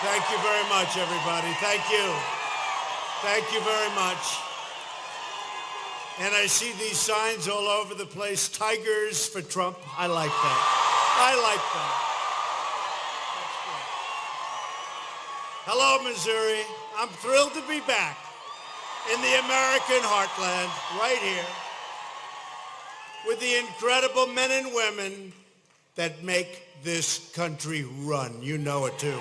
Thank you very much, everybody. Thank you. Thank you very much. And I see these signs all over the place. Tigers for Trump. I like that. I like that. Hello, Missouri. I'm thrilled to be back in the American heartland, right here, with the incredible men and women that make this country run. You know it, too.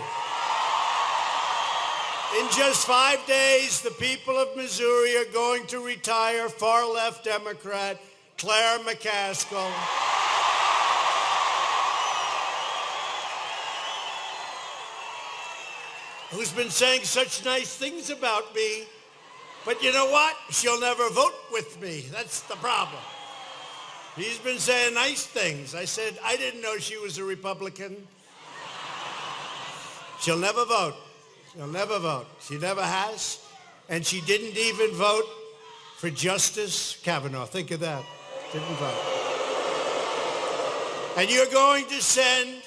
In just 5 days, the people of Missouri are going to retire far-left Democrat Claire McCaskill. Who's been saying such nice things about me. But you know what? She'll never vote with me. That's the problem. He's been saying nice things. I said, I didn't know she was a Republican. She'll never vote. She'll never vote. She never has. And she didn't even vote for Justice Kavanaugh. Think of that. Didn't vote. And you're going to send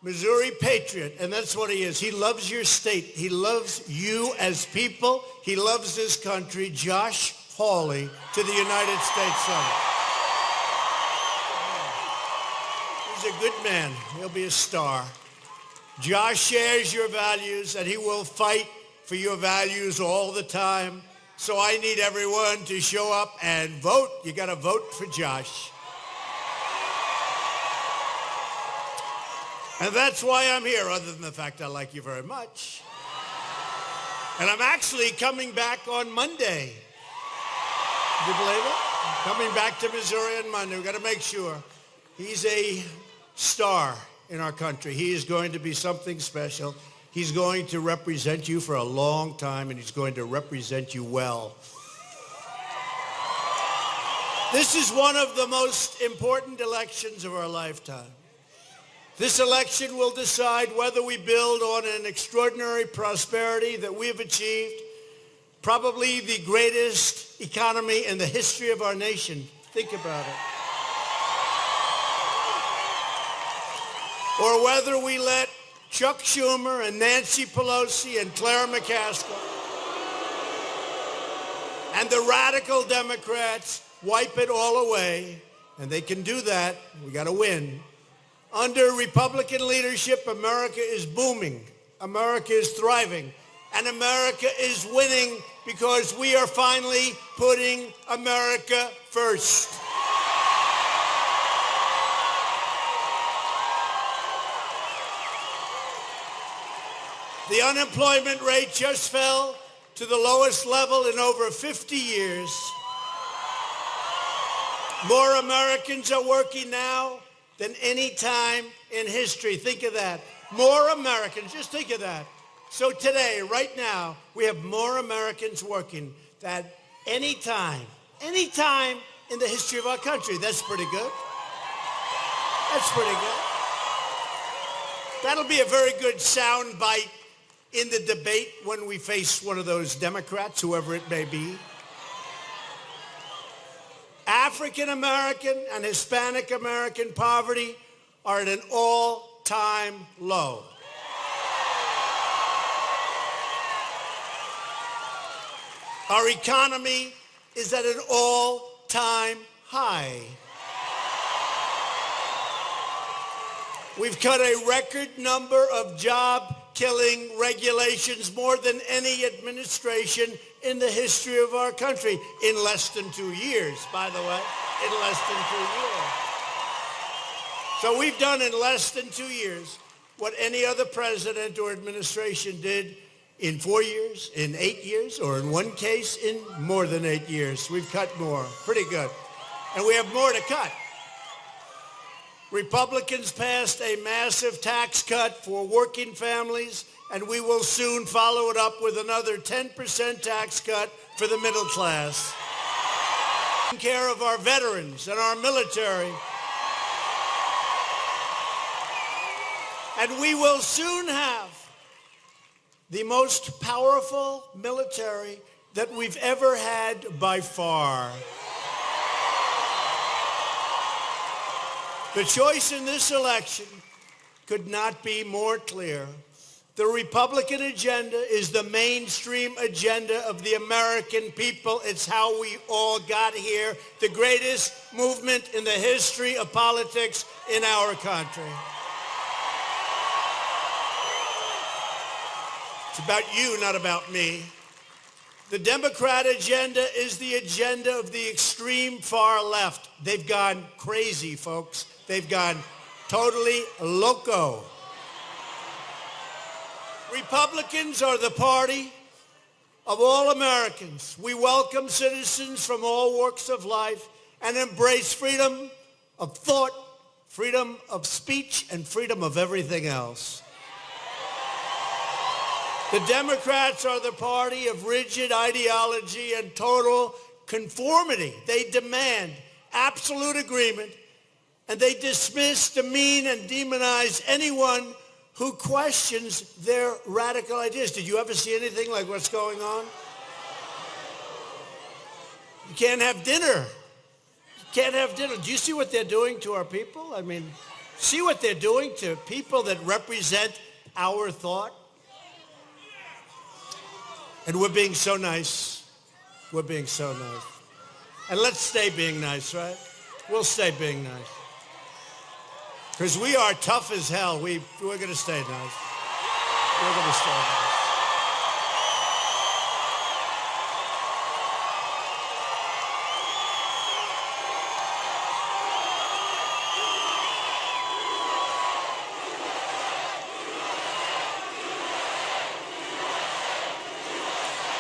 Missouri patriot, and that's what he is. He loves your state. He loves you as people. He loves this country. Josh Hawley to the United States Senate. He's a good man. He'll be a star. Josh shares your values, and he will fight for your values all the time. So I need everyone to show up and vote. You got to vote for Josh. And that's why I'm here, other than the fact I like you very much. And I'm actually coming back on Monday. Do you believe it? Coming back to Missouri on Monday. We've got to make sure. He's a star in our country. He is going to be something special. He's going to represent you for a long time, and he's going to represent you well. This is one of the most important elections of our lifetime. This election will decide whether we build on an extraordinary prosperity that we have achieved, probably the greatest economy in the history of our nation. Think about it. Or whether we let Chuck Schumer and Nancy Pelosi and Claire McCaskill and the radical Democrats wipe it all away, and they can do that. We got to win. Under Republican leadership, America is booming. America is thriving. And America is winning because we are finally putting America first. The unemployment rate just fell to the lowest level in over 50 years. More Americans are working now than any time in history. Think of that. More Americans, just think of that. So today, right now, we have more Americans working than any time in the history of our country. That's pretty good. That's pretty good. That'll be a very good sound bite in the debate when we face one of those Democrats, whoever it may be. African American and Hispanic American poverty are at an all-time low. Our economy is at an all-time high. We've cut a record number of job-killing regulations, more than any administration in the history of our country, in less than 2 years, by the way, in less than 2 years. So we've done in less than 2 years what any other president or administration did in 4 years, in 8 years, or in one case, in more than 8 years. We've cut more. Pretty good. And we have more to cut. Republicans passed a massive tax cut for working families, and we will soon follow it up with another 10% tax cut for the middle class. Taking care of our veterans and our military. And we will soon have the most powerful military that we've ever had by far. The choice in this election could not be more clear. The Republican agenda is the mainstream agenda of the American people. It's how we all got here, the greatest movement in the history of politics in our country. It's about you, not about me. The Democrat agenda is the agenda of the extreme far left. They've gone crazy, folks. They've gone totally loco. Republicans are the party of all Americans. We welcome citizens from all walks of life and embrace freedom of thought, freedom of speech, and freedom of everything else. The Democrats are the party of rigid ideology and total conformity. They demand absolute agreement, and they dismiss, demean, and demonize anyone who questions their radical ideas. Did you ever see anything like what's going on? You can't have dinner. You can't have dinner. Do you see what they're doing to our people? I mean, see what they're doing to people that represent our thought? And we're being so nice. We're being so nice. And let's stay being nice, right? We'll stay being nice. Because we are tough as hell. We're going to stay nice. We're going to stay nice.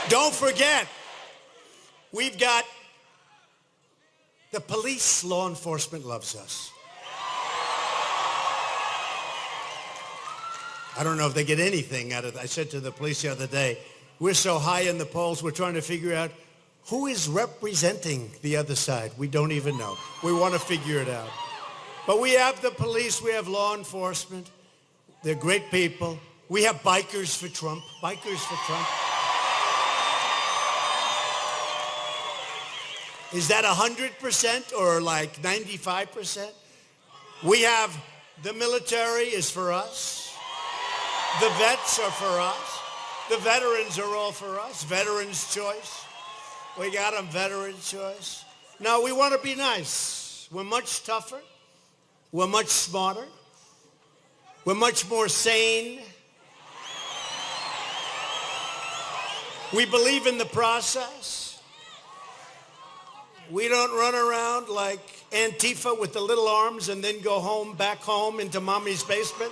Don't forget, we've got the police. Law enforcement loves us. I don't know if they get anything out of it. I said to the police the other day, we're so high in the polls, we're trying to figure out who is representing the other side. We don't even know. We want to figure it out. But we have the police, we have law enforcement. They're great people. We have bikers for Trump. Bikers for Trump. Is that 100% or like 95%? We have the military is for us. The vets are for us. The veterans are all for us. Veterans' choice. We got them, veterans' choice. No, we want to be nice. We're much tougher. We're much smarter. We're much more sane. We believe in the process. We don't run around like Antifa with the little arms and then go home, back home into mommy's basement.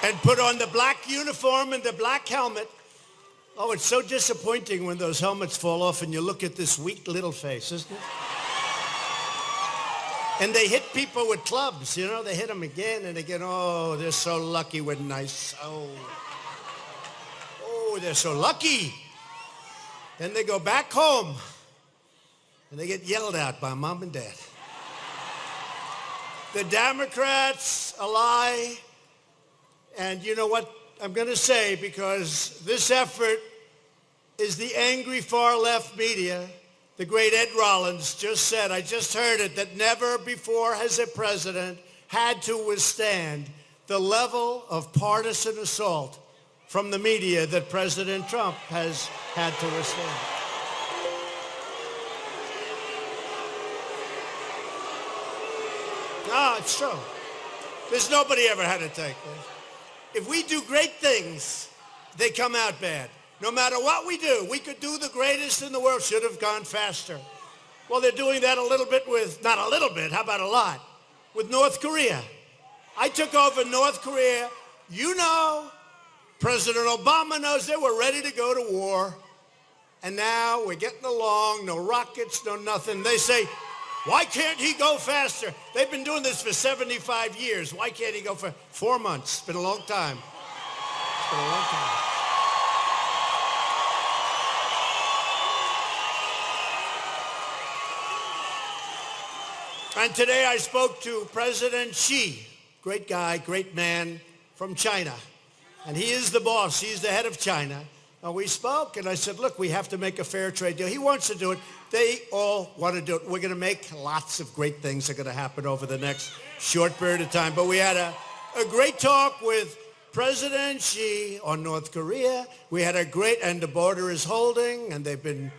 And put on the black uniform and the black helmet. Oh, it's so disappointing when those helmets fall off and you look at this weak little face, isn't it? And they hit people with clubs, you know, they hit them again and again. Oh, they're so lucky we're nice. Oh, they're so lucky. Then they go back home and they get yelled at by mom and dad. The Democrats, a lie. And you know what I'm going to say, because this effort is the angry far-left media. The great Ed Rollins just said, I just heard it, that never before has a president had to withstand the level of partisan assault from the media that President Trump has had to withstand. No, it's true. There's nobody ever had to take this. If we do great things, they come out bad. No matter what we do, we could do the greatest in the world, should have gone faster. Well, they're doing that a little bit with, not a little bit, how about a lot, with North Korea. I took over North Korea. You know, President Obama knows they were ready to go to war. And now we're getting along, no rockets, no nothing. They say, why can't he go faster? They've been doing this for 75 years. Why can't he go for 4 months? It's been a long time. It's been a long time. And today I spoke to President Xi, great guy, great man from China. And he is the boss. He's the head of China. We spoke, and I said, look, we have to make a fair trade deal. He wants to do it. They all want to do it. We're going to make lots of great things that are going to happen over the next short period of time. But we had a great talk with President Xi on North Korea. We had a great, and the border is holding, and they've been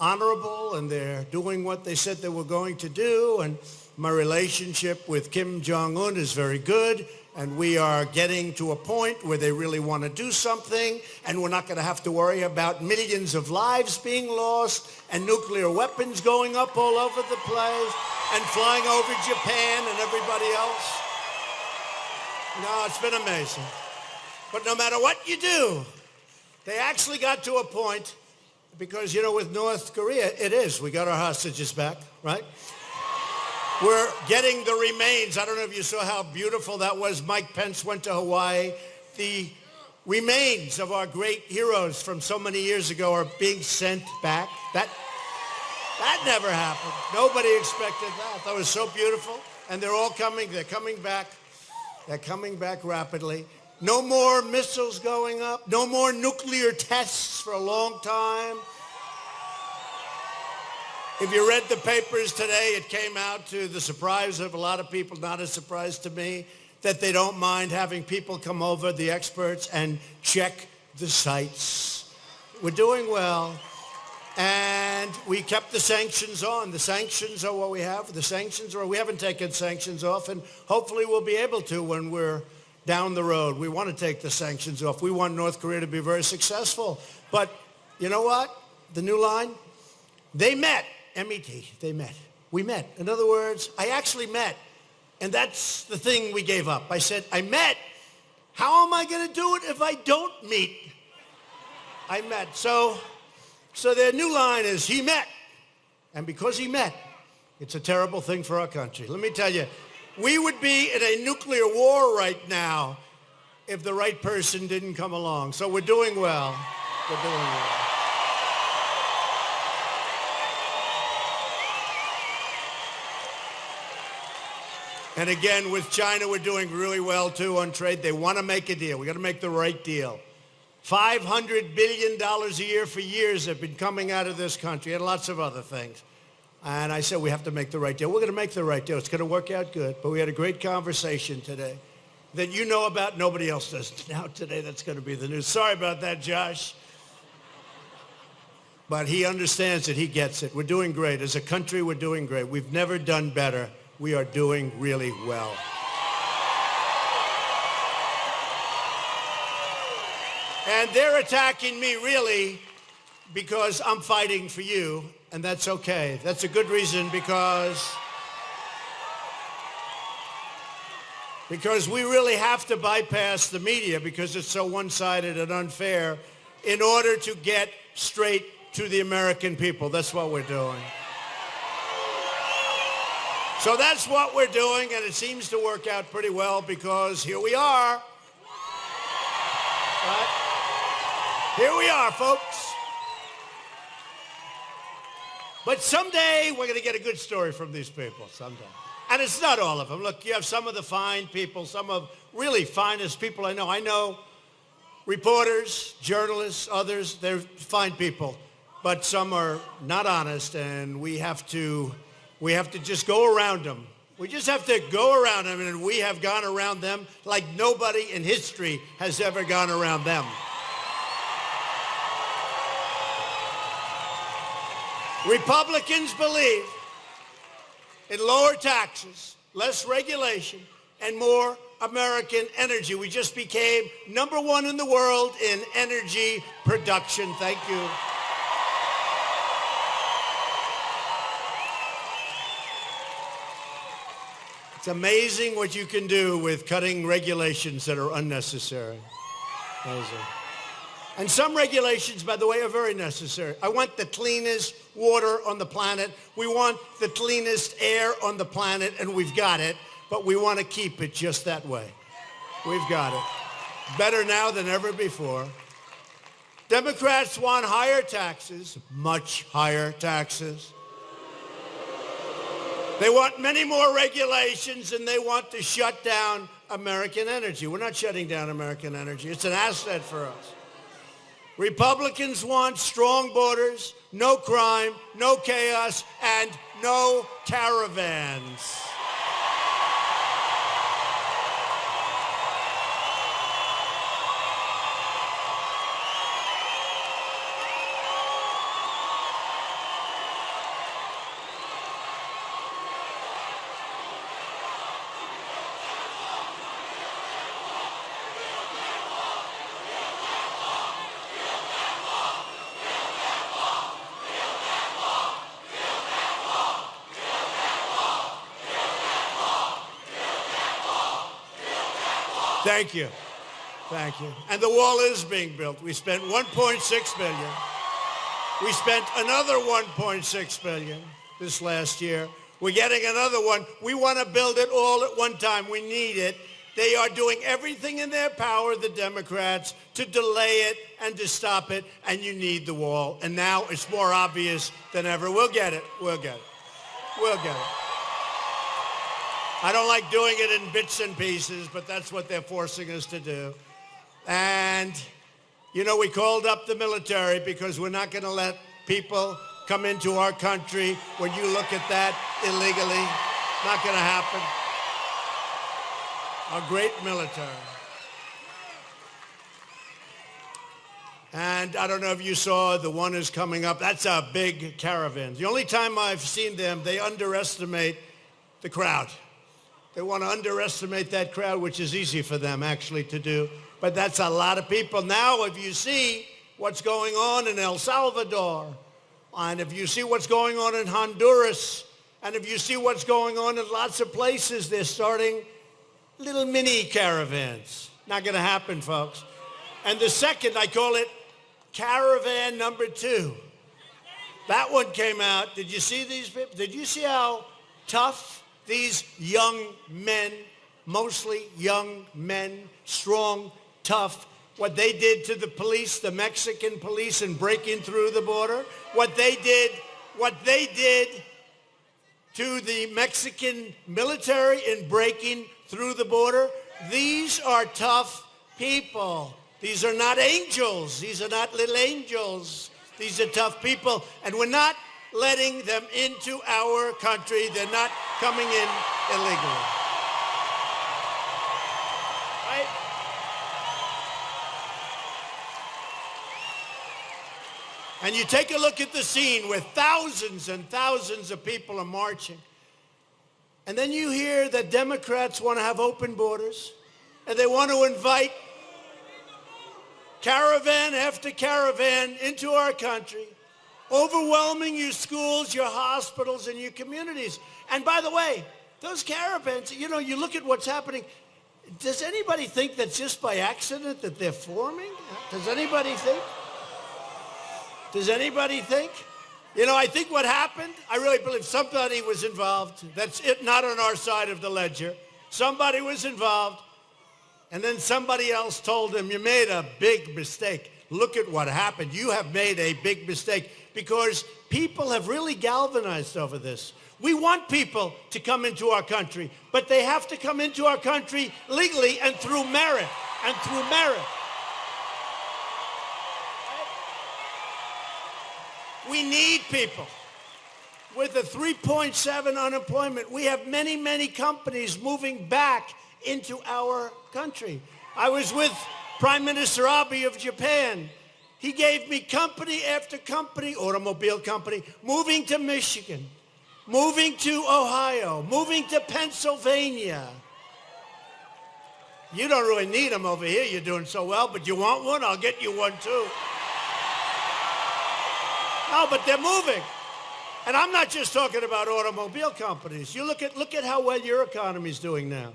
honorable, and they're doing what they said they were going to do. And my relationship with Kim Jong-un is very good. And we are getting to a point where they really want to do something, and we're not going to have to worry about millions of lives being lost and nuclear weapons going up all over the place and flying over Japan and everybody else. No, it's been amazing. But no matter what you do, they actually got to a point, because, with North Korea, it is. We got our hostages back, right? We're getting the remains. I don't know if you saw how beautiful that was. Mike Pence went to Hawaii. The remains of our great heroes from so many years ago are being sent back. That never happened. Nobody expected that. That was so beautiful. And they're all coming. They're coming back. They're coming back rapidly. No more missiles going up. No more nuclear tests for a long time. If you read the papers today, it came out, to the surprise of a lot of people, not a surprise to me, that they don't mind having people come over, the experts, and check the sites. We're doing well. And we kept the sanctions on. The sanctions are what we have. The sanctions are, we haven't taken sanctions off, and hopefully we'll be able to when we're down the road. We want to take the sanctions off. We want North Korea to be very successful. But you know what? The new line? They met. M-E-T, they met. We met. In other words, I actually met. And that's the thing we gave up. I said, I met. How am I going to do it if I don't meet? I met. So their new line is, he met. And because he met, it's a terrible thing for our country. Let me tell you, we would be in a nuclear war right now if the right person didn't come along. So we're doing well. We're doing well. And again, with China, we're doing really well, too, on trade. They want to make a deal. We got to make the right deal. $500 billion a year for years have been coming out of this country, and lots of other things. And I said, we have to make the right deal. We're going to make the right deal. It's going to work out good. But we had a great conversation today that you know about. Nobody else does. Now today, that's going to be the news. Sorry about that, Josh. But he understands it. He gets it. We're doing great. As a country, we're doing great. We've never done better. We are doing really well. And they're attacking me, really, because I'm fighting for you, and that's okay. That's a good reason, because we really have to bypass the media because it's so one-sided and unfair in order to get straight to the American people. That's what we're doing. So that's what we're doing, and it seems to work out pretty well, because here we are. Right? Here we are, folks. But someday we're going to get a good story from these people, someday. And it's not all of them. Look, you have some of the fine people, some of really finest people I know. I know reporters, journalists, others, they're fine people. But some are not honest, and we have to just go around them. We just have to go around them, and we have gone around them like nobody in history has ever gone around them. Republicans believe in lower taxes, less regulation, and more American energy. We just became #1 in the world in energy production. Thank you. It's amazing what you can do with cutting regulations that are unnecessary. Amazing. And some regulations, by the way, are very necessary. I want the cleanest water on the planet. We want the cleanest air on the planet, and we've got it, but we want to keep it just that way. We've got it. Better now than ever before. Democrats want higher taxes, much higher taxes. They want many more regulations, and they want to shut down American energy. We're not shutting down American energy. It's an asset for us. Republicans want strong borders, no crime, no chaos, and no caravans. Thank you. Thank you. And the wall is being built. We spent $1.6 billion. We spent another $1.6 billion this last year. We're getting another one. We want to build it all at one time. We need it. They are doing everything in their power, the Democrats, to delay it and to stop it. And you need the wall. And now it's more obvious than ever. We'll get it. We'll get it. We'll get it. I don't like doing it in bits and pieces, but that's what they're forcing us to do. And, you know, we called up the military because we're not going to let people come into our country when you look at that illegally. Not going to happen. Our great military. And I don't know if you saw, the one is coming up. That's a big caravan. The only time I've seen them, they underestimate the crowd. They want to underestimate that crowd, which is easy for them actually to do. But that's a lot of people. Now, if you see what's going on in El Salvador, and if you see what's going on in Honduras, and if you see what's going on in lots of places, they're starting little mini caravans. Not going to happen, folks. And the second, I call it caravan number 2. That one came out. Did you see these people? Did you see how tough these young men, mostly young men, strong, tough, what they did to the police, the Mexican police, in breaking through the border, what they did to the Mexican military in breaking through the border. These are tough people. These are not angels. These are not little angels. These are tough people, and we're not letting them into our country. They're not coming in illegally. Right? And you take a look at the scene where thousands and thousands of people are marching. And then you hear that Democrats want to have open borders, and they want to invite caravan after caravan into our country, overwhelming your schools, your hospitals, and your communities. And by the way, those caravans, you know, you look at what's happening. Does anybody think that's just by accident that they're forming? Does anybody think? Does anybody think? You know, I think what happened, I really believe somebody was involved. That's it, not on our side of the ledger. Somebody was involved, and then somebody else told them, you made a big mistake. Look at what happened. You have made a big mistake, because people have really galvanized over this. We want people to come into our country, but they have to come into our country legally and through merit, We need people. With a 3.7 unemployment, we have many, many companies moving back into our country. I was with Prime Minister Abe of Japan. He gave me company after company, automobile company, moving to Michigan, moving to Ohio, moving to Pennsylvania. You don't really need them over here. You're doing so well, but you want one? I'll get you one too. No, but they're moving. And I'm not just talking about automobile companies. You look at how well your economy is doing now.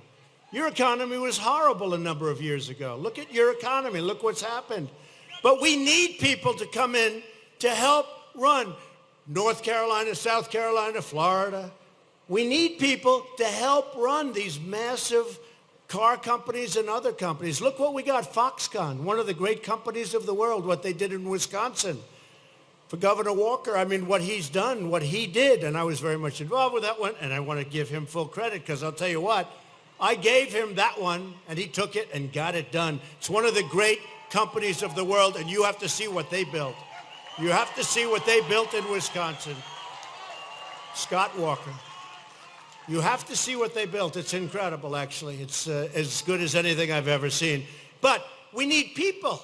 Your economy was horrible a number of years ago. Look at your economy. Look what's happened. But we need people to come in to help run North Carolina, South Carolina, Florida. We need people to help run these massive car companies and other companies. Look what we got, Foxconn, one of the great companies of the world, what they did in Wisconsin. For Governor Walker, I mean, what he's done, what he did, and I was very much involved with that one, and I want to give him full credit, because I'll tell you what, I gave him that one, and he took it and got it done. It's one of the great companies of the world, and you have to see what they built. You have to see what they built in Wisconsin. Scott Walker. You have to see what they built. It's incredible, actually. It's as good as anything I've ever seen. But we need people.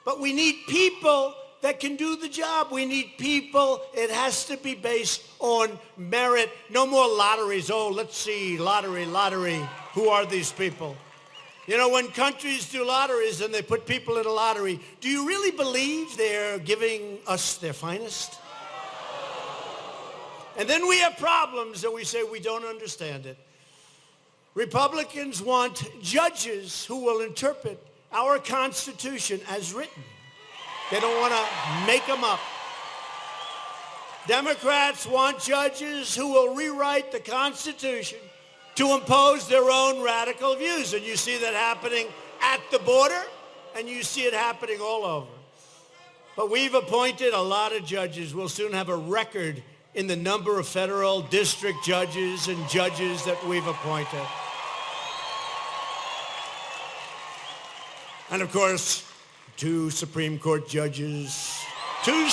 But we need people that can do the job. We need people. It has to be based on merit. No more lotteries. Oh, let's see, lottery. Who are these people? You know, when countries do lotteries and they put people in a lottery, do you really believe they're giving us their finest? And then we have problems and we say we don't understand it. Republicans want judges who will interpret our Constitution as written. They don't want to make them up. Democrats want judges who will rewrite the Constitution to impose their own radical views. And you see that happening at the border, and you see it happening all over. But we've appointed a lot of judges. We'll soon have a record in the number of federal district judges and judges that we've appointed. And of course, 2 Supreme Court judges, 2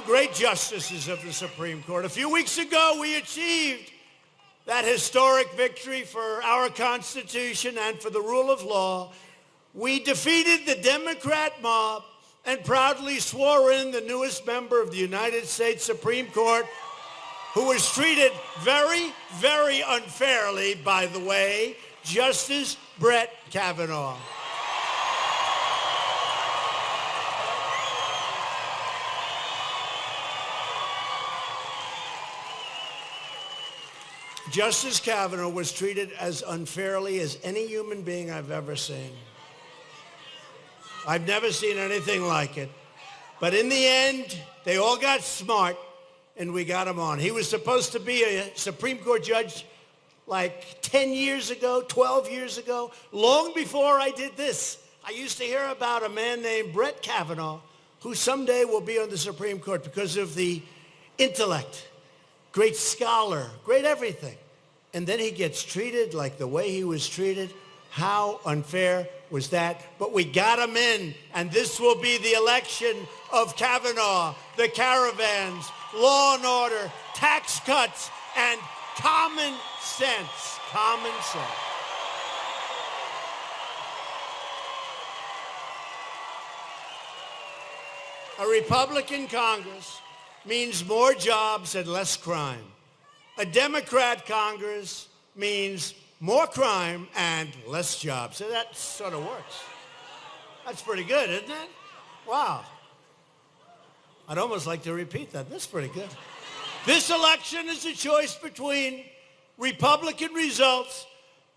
great justices of the Supreme Court. A few weeks ago, we achieved that historic victory for our Constitution and for the rule of law. We defeated the Democrat mob and proudly swore in the newest member of the United States Supreme Court, who was treated very, very unfairly, by the way, Justice Brett Kavanaugh. Justice Kavanaugh was treated as unfairly as any human being I've ever seen. I've never seen anything like it. But in the end, they all got smart, and we got him on. He was supposed to be a Supreme Court judge like 10 years ago, 12 years ago, long before I did this. I used to hear about a man named Brett Kavanaugh, who someday will be on the Supreme Court because of the intellect, great scholar, great everything. And then he gets treated like the way he was treated. How unfair was that? But we got him in, and this will be the election of Kavanaugh, the caravans, law and order, tax cuts, and common sense. Common sense. A Republican Congress means more jobs and less crime. A Democrat Congress means more crime and less jobs. So that sort of works. That's pretty good, isn't it? Wow. I'd almost like to repeat that. That's pretty good. This election is a choice between Republican results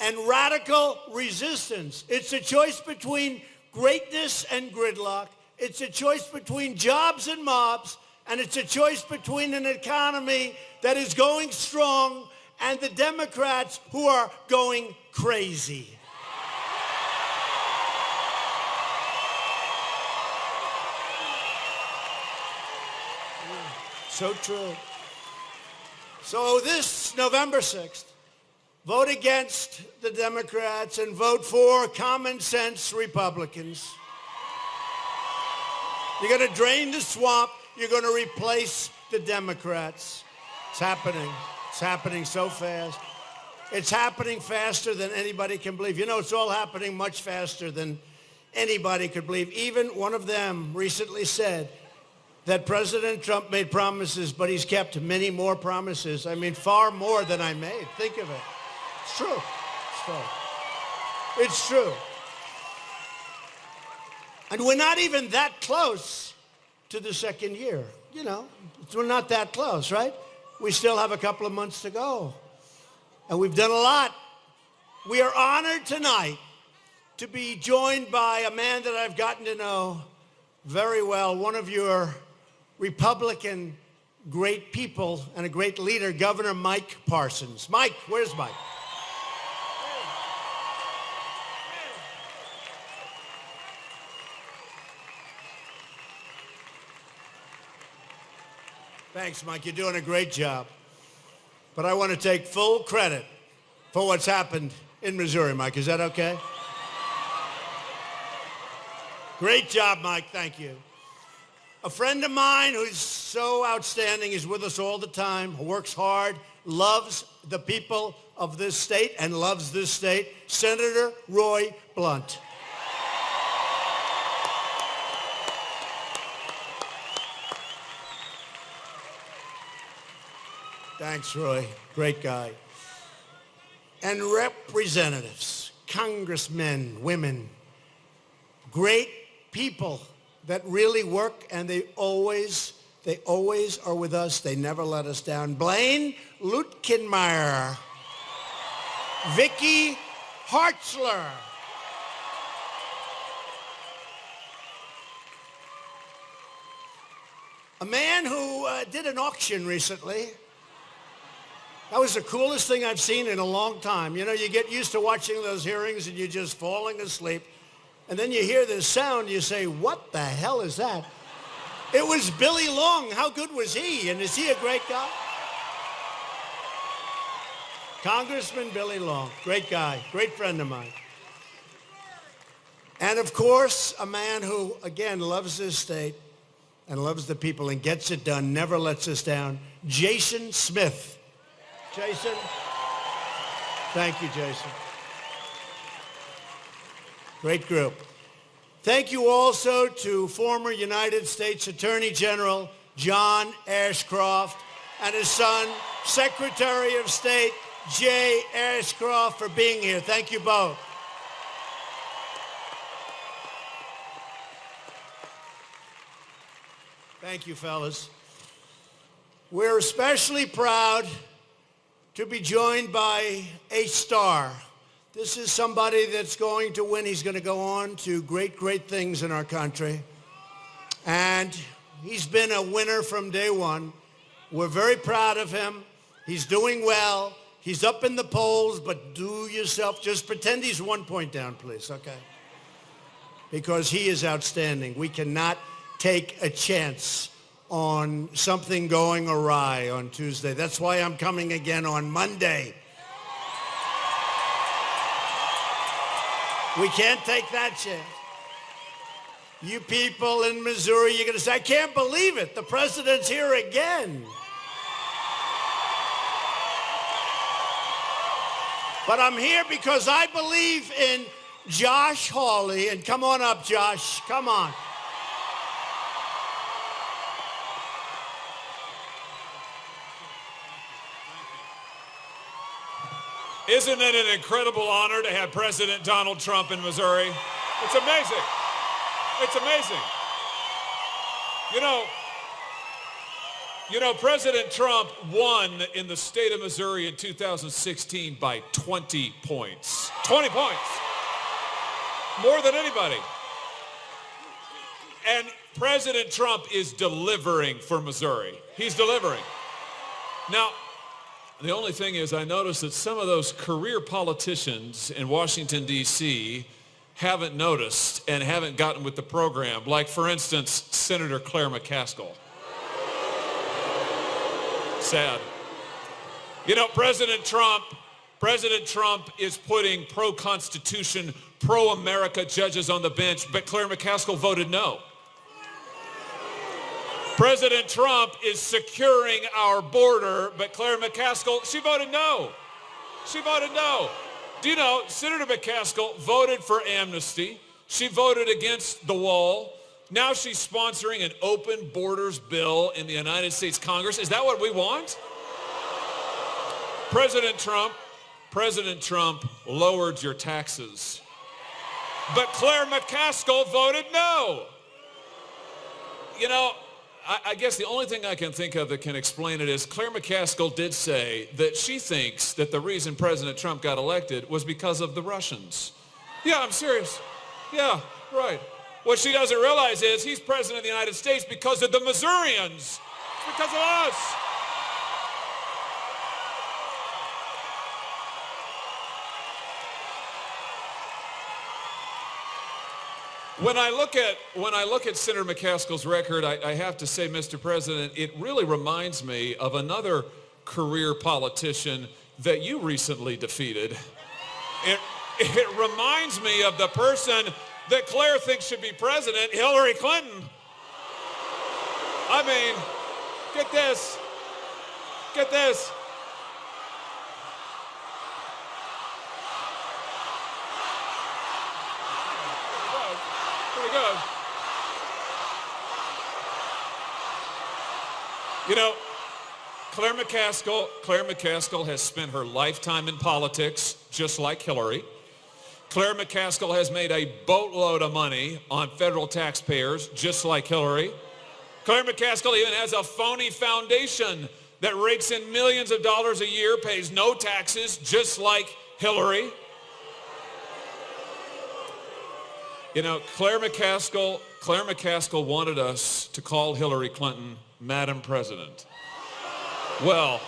and radical resistance. It's a choice between greatness and gridlock. It's a choice between jobs and mobs. And it's a choice between an economy that is going strong and the Democrats who are going crazy. So true. So this November 6th, vote against the Democrats and vote for common sense Republicans. You're going to drain the swamp. You're going to replace the Democrats. It's happening. It's happening so fast. It's happening faster than anybody can believe. You know, it's all happening much faster than anybody could believe. Even one of them recently said that President Trump made promises, but he's kept many more promises. I mean, far more than I made. Think of it. It's true. It's true. It's true. And we're not even that close to the second year. You know, we're not that close, right? We still have a couple of months to go. And we've done a lot. We are honored tonight to be joined by a man that I've gotten to know very well, one of your Republican great people and a great leader, Governor Mike Parsons. Mike, where's Mike? Thanks, Mike. You're doing a great job. But I want to take full credit for what's happened in Missouri, Mike. Is that okay? Great job, Mike. Thank you. A friend of mine who's so outstanding, is with us all the time, works hard, loves the people of this state and loves this state, Senator Roy Blunt. Thanks, Roy. Great guy. And representatives, congressmen, women, great people that really work, and they always are with us. They never let us down. Blaine Lutkenmeyer, Vicky Hartzler, a man who did an auction recently. That was the coolest thing I've seen in a long time. You know, you get used to watching those hearings and you're just falling asleep. And then you hear this sound, you say, what the hell is that? It was Billy Long. How good was he? And is he a great guy? Congressman Billy Long, great guy, great friend of mine. And of course, a man who, again, loves this state and loves the people and gets it done, never lets us down, Jason Smith. Jason, thank you, Jason. Great group. Thank you also to former United States Attorney General John Ashcroft and his son, Secretary of State Jay Ashcroft, for being here. Thank you both. Thank you, fellas. We're especially proud to be joined by a star. This is somebody that's going to win. He's going to go on to great, great things in our country. And he's been a winner from day one. We're very proud of him. He's doing well. He's up in the polls, but do yourself, just pretend he's 1 point down, please, okay? Because he is outstanding. We cannot take a chance on something going awry on Tuesday. That's why I'm coming again on Monday. We can't take that chance. You people in Missouri, you're going to say, I can't believe it. The president's here again. But I'm here because I believe in Josh Hawley. And come on up, Josh. Come on. Isn't it an incredible honor to have President Donald Trump in Missouri? It's amazing. It's amazing. You know, President Trump won in the state of Missouri in 2016 by 20 points. 20 points. More than anybody. And President Trump is delivering for Missouri. He's delivering. Now, the only thing is, I noticed that some of those career politicians in Washington, D.C. haven't noticed and haven't gotten with the program. Like, for instance, Senator Claire McCaskill. Sad. You know, President Trump is putting pro-Constitution, pro-America judges on the bench, but Claire McCaskill voted no. President Trump is securing our border, but Claire McCaskill, she voted no. She voted no. Do you know, Senator McCaskill voted for amnesty. She voted against the wall. Now she's sponsoring an open borders bill in the United States Congress. Is that what we want? President Trump lowered your taxes. But Claire McCaskill voted no. You know, I guess the only thing I can think of that can explain it is Claire McCaskill did say that she thinks that the reason President Trump got elected was because of the Russians. Yeah, I'm serious. Yeah, right. What she doesn't realize is he's president of the United States because of the Missourians. It's because of us. When I look at Senator McCaskill's record, I have to say, Mr. President, it really reminds me of another career politician that you recently defeated. It reminds me of the person that Claire thinks should be president, Hillary Clinton. I mean, get this. Get this. Pretty good. You know, Claire McCaskill has spent her lifetime in politics, just like Hillary. Claire McCaskill has made a boatload of money on federal taxpayers, just like Hillary. Claire McCaskill even has a phony foundation that rakes in millions of dollars a year, pays no taxes, just like Hillary. You know, Claire McCaskill wanted us to call Hillary Clinton Madam President. Well,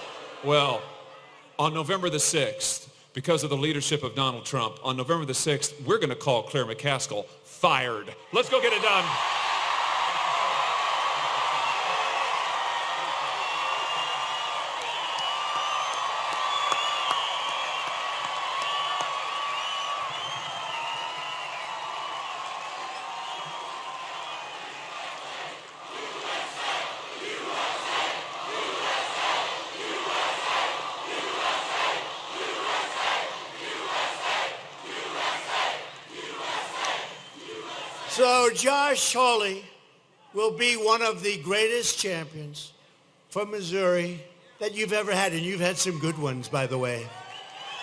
on November the 6th, because of the leadership of Donald Trump, on November the 6th, we're going to call Claire McCaskill fired. Let's go get it done. So Josh Hawley will be one of the greatest champions for Missouri that you've ever had. And you've had some good ones, by the way.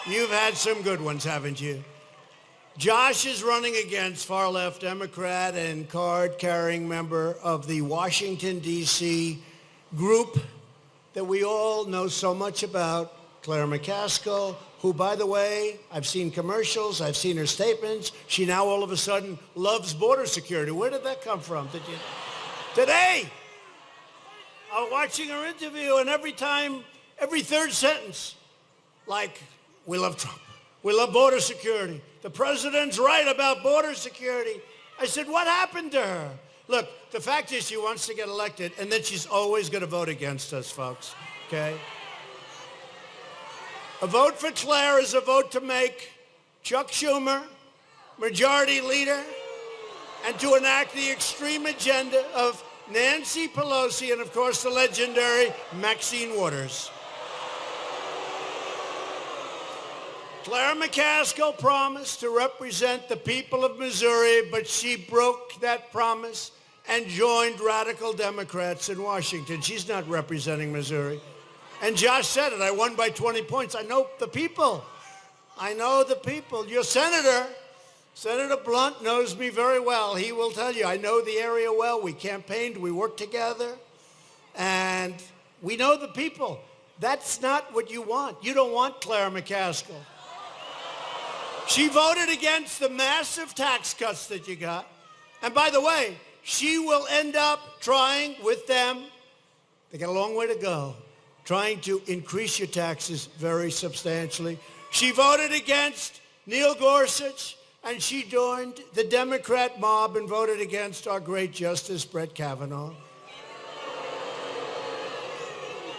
You've had some good ones, haven't you? Josh is running against far-left Democrat and card-carrying member of the Washington, D.C. group that we all know so much about, Claire McCaskill, who, by the way, I've seen commercials, I've seen her statements. She now all of a sudden loves border security. Where did that come from? Today, I was watching her interview, and every third sentence, like, we love Trump. We love border security. The president's right about border security. I said, what happened to her? Look, the fact is she wants to get elected, and then she's always going to vote against us, folks, okay? A vote for Claire is a vote to make Chuck Schumer majority leader and to enact the extreme agenda of Nancy Pelosi and, of course, the legendary Maxine Waters. Claire McCaskill promised to represent the people of Missouri, but she broke that promise and joined radical Democrats in Washington. She's not representing Missouri. And Josh said it, I won by 20 points. I know the people. I know the people. Your senator, Senator Blunt, knows me very well. He will tell you, I know the area well. We campaigned, we worked together, and we know the people. That's not what you want. You don't want Claire McCaskill. She voted against the massive tax cuts that you got. And by the way, she will end up trying with them, they got a long way to go, trying to increase your taxes very substantially. She voted against Neil Gorsuch, and she joined the Democrat mob and voted against our great Justice Brett Kavanaugh.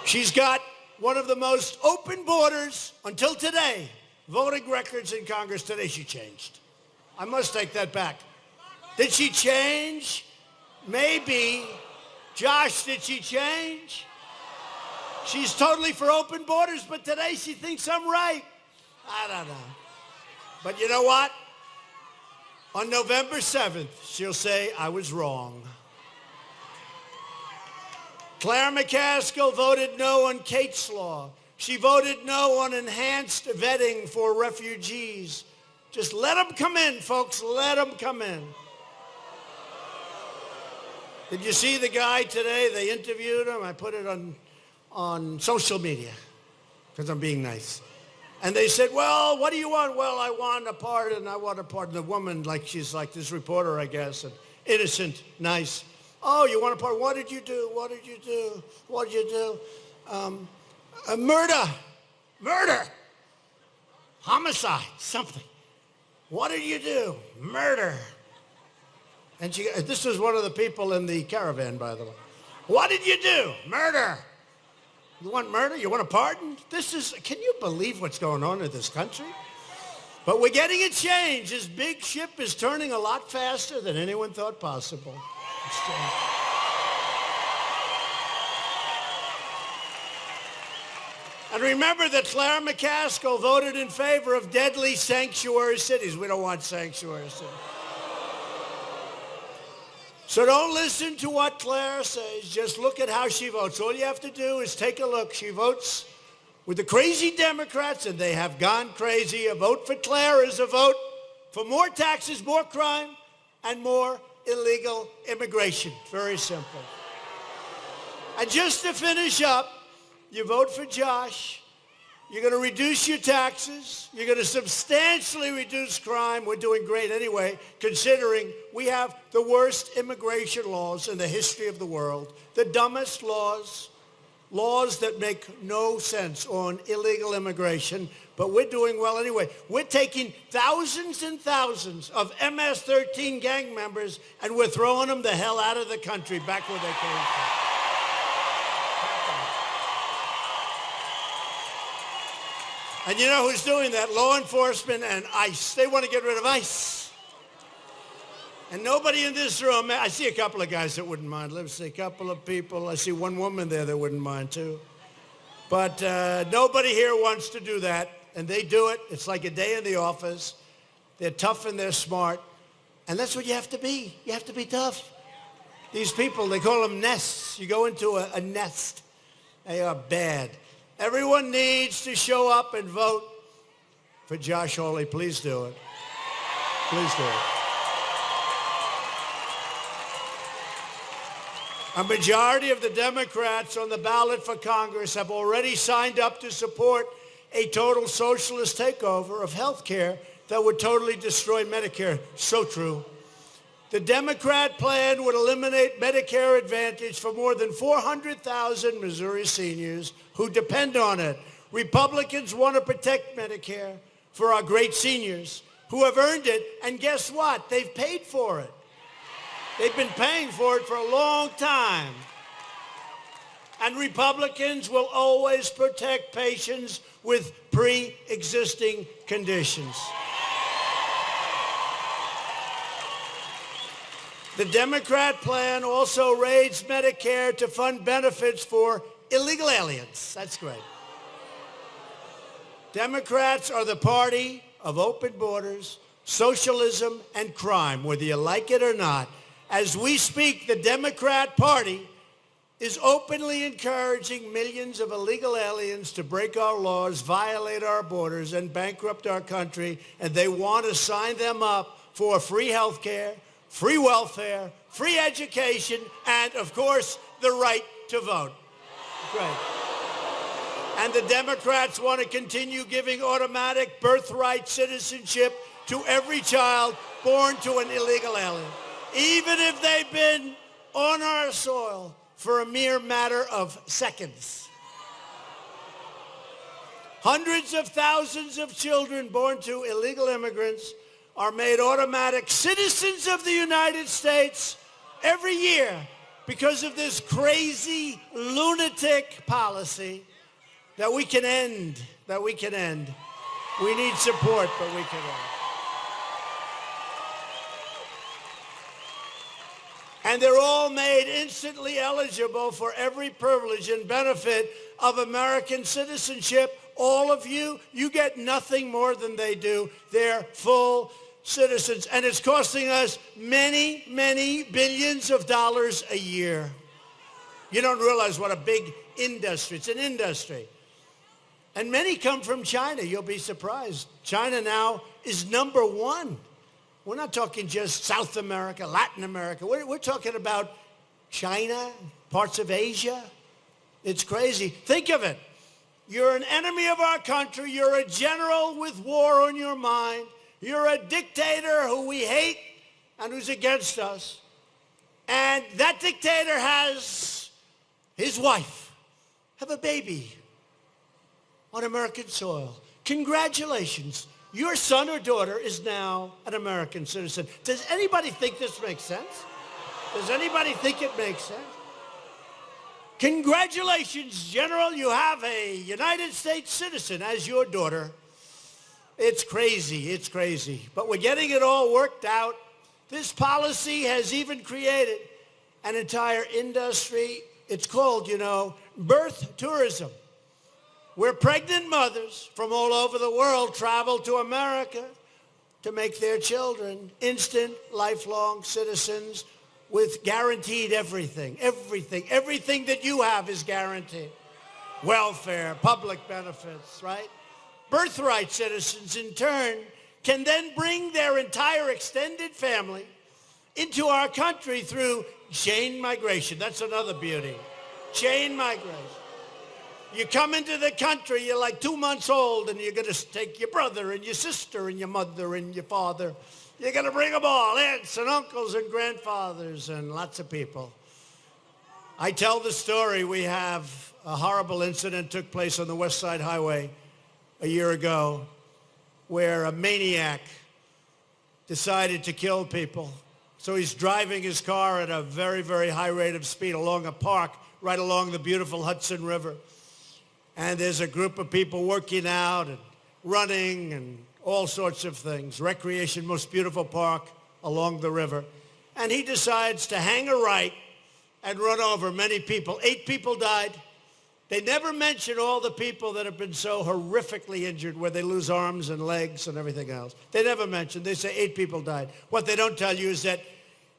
She's got one of the most open borders until today, voting records in Congress. Today she changed. I must take that back. Did she change? Maybe. Josh, did she change? She's totally for open borders, but today she thinks I'm right. I don't know. But you know what? On November 7th, she'll say, I was wrong. Claire McCaskill voted no on Kate's Law. She voted no on enhanced vetting for refugees. Just let them come in, folks. Let them come in. Did you see the guy today? They interviewed him. I put it on social media because I'm being nice. And they said, well, what do you want? Well, I want a pardon. I want a pardon. The woman, like she's like this reporter, I guess, and innocent, nice. Oh, you want a pardon? What did you do? What did you do? What did you do? Murder, homicide, something. What did you do? Murder. And this was one of the people in the caravan, by the way. What did you do? Murder. You want murder? You want a pardon? Can you believe what's going on in this country? But we're getting a change. This big ship is turning a lot faster than anyone thought possible. It's changing. And remember that Claire McCaskill voted in favor of deadly sanctuary cities. We don't want sanctuary cities. So don't listen to what Claire says. Just look at how she votes. All you have to do is take a look. She votes with the crazy Democrats, and they have gone crazy. A vote for Claire is a vote for more taxes, more crime, and more illegal immigration. Very simple. And just to finish up, you vote for Josh. You're going to reduce your taxes. You're going to substantially reduce crime. We're doing great anyway, considering we have the worst immigration laws in the history of the world, the dumbest laws that make no sense on illegal immigration, but we're doing well anyway. We're taking thousands and thousands of MS-13 gang members, and we're throwing them the hell out of the country, back where they came from. And you know who's doing that? Law enforcement and ICE. They want to get rid of ICE. And nobody in this room, I see a couple of guys that wouldn't mind. Let me see, a couple of people. I see one woman there that wouldn't mind too. But nobody here wants to do that. And they do it. It's like a day in the office. They're tough and they're smart. And that's what you have to be. You have to be tough. These people, they call them nests. You go into a nest. They are bad. Everyone needs to show up and vote for Josh Hawley. Please do it. Please do it. A majority of the Democrats on the ballot for Congress have already signed up to support a total socialist takeover of health care that would totally destroy Medicare. So true. The Democrat plan would eliminate Medicare Advantage for more than 400,000 Missouri seniors who depend on it. Republicans want to protect Medicare for our great seniors who have earned it, and guess what? They've paid for it. They've been paying for it for a long time. And Republicans will always protect patients with pre-existing conditions. The Democrat plan also raised Medicare to fund benefits for illegal aliens. That's great. Democrats are the party of open borders, socialism, and crime, whether you like it or not. As we speak, the Democrat Party is openly encouraging millions of illegal aliens to break our laws, violate our borders, and bankrupt our country, and they want to sign them up for free health care, free welfare, free education, and, of course, the right to vote. Great. And the Democrats want to continue giving automatic birthright citizenship to every child born to an illegal alien, even if they've been on our soil for a mere matter of seconds. Hundreds of thousands of children born to illegal immigrants are made automatic citizens of the United States every year because of this crazy lunatic policy that we can end, We need support, but we can end. And they're all made instantly eligible for every privilege and benefit of American citizenship. All of you, you get nothing more than they do. They're full citizens. And it's costing us many, many billions of dollars a year. You don't realize what a big industry. It's an industry. And many come from China. You'll be surprised. China now is number one. We're not talking just South America, Latin America. We're talking about China, parts of Asia. It's crazy. Think of it. You're an enemy of our country. You're a general with war on your mind. You're a dictator who we hate and who's against us. And that dictator has his wife have a baby on American soil. Congratulations. Your son or daughter is now an American citizen. Does anybody think this makes sense? Does anybody think it makes sense? Congratulations, General. You have a United States citizen as your daughter. It's crazy. It's crazy. But we're getting it all worked out. This policy has even created an entire industry. It's called, birth tourism, where pregnant mothers from all over the world travel to America to make their children instant, lifelong citizens with guaranteed everything. Everything that you have is guaranteed. Welfare, public benefits, right? Birthright citizens, in turn, can then bring their entire extended family into our country through chain migration. That's another beauty. Chain migration. You come into the country, you're like 2 months old, and you're going to take your brother and your sister and your mother and your father. You're going to bring them all, aunts and uncles and grandfathers and lots of people. I tell the story. We have a horrible incident took place on the West Side Highway a year ago where a maniac decided to kill people. So he's driving his car at a very, very high rate of speed along a park right along the beautiful Hudson River. And there's a group of people working out and running and all sorts of things. Recreation, most beautiful park along the river. And he decides to hang a right and run over many people. 8 people died. They never mention all the people that have been so horrifically injured where they lose arms and legs and everything else. They never mention. They say 8 people died. What they don't tell you is that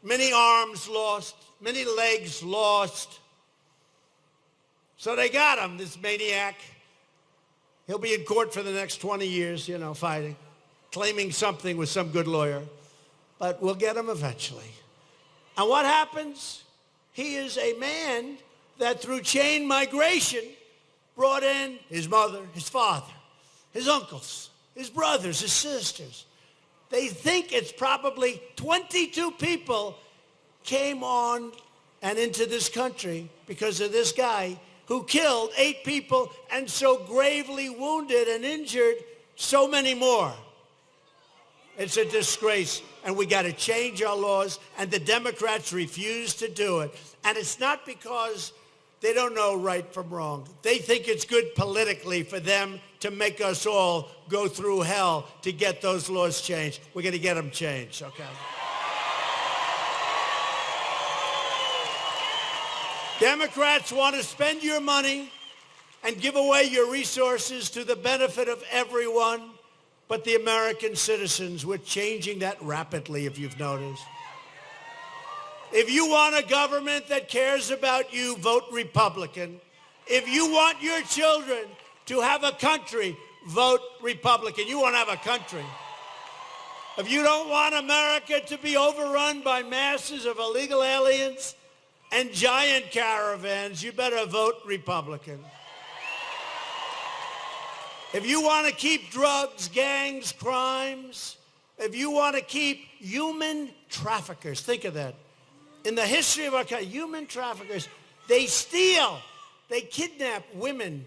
many arms lost, many legs lost. So they got him, this maniac. He'll be in court for the next 20 years, fighting, claiming something with some good lawyer. But we'll get him eventually. And what happens? He is a man that through chain migration brought in his mother, his father, his uncles, his brothers, his sisters. They think it's probably 22 people came on and into this country because of this guy who killed 8 people and so gravely wounded and injured so many more. It's a disgrace, and we got to change our laws, and the Democrats refuse to do it. And it's not because they don't know right from wrong. They think it's good politically for them to make us all go through hell to get those laws changed. We're going to get them changed, okay? Democrats want to spend your money and give away your resources to the benefit of everyone but the American citizens. We're changing that rapidly, if you've noticed. If you want a government that cares about you, vote Republican. If you want your children to have a country, vote Republican. You won't have a country. If you don't want America to be overrun by masses of illegal aliens and giant caravans, you better vote Republican. If you want to keep drugs, gangs, crimes, if you want to keep human traffickers, think of that. In the history of our country, human traffickers, they steal, they kidnap women,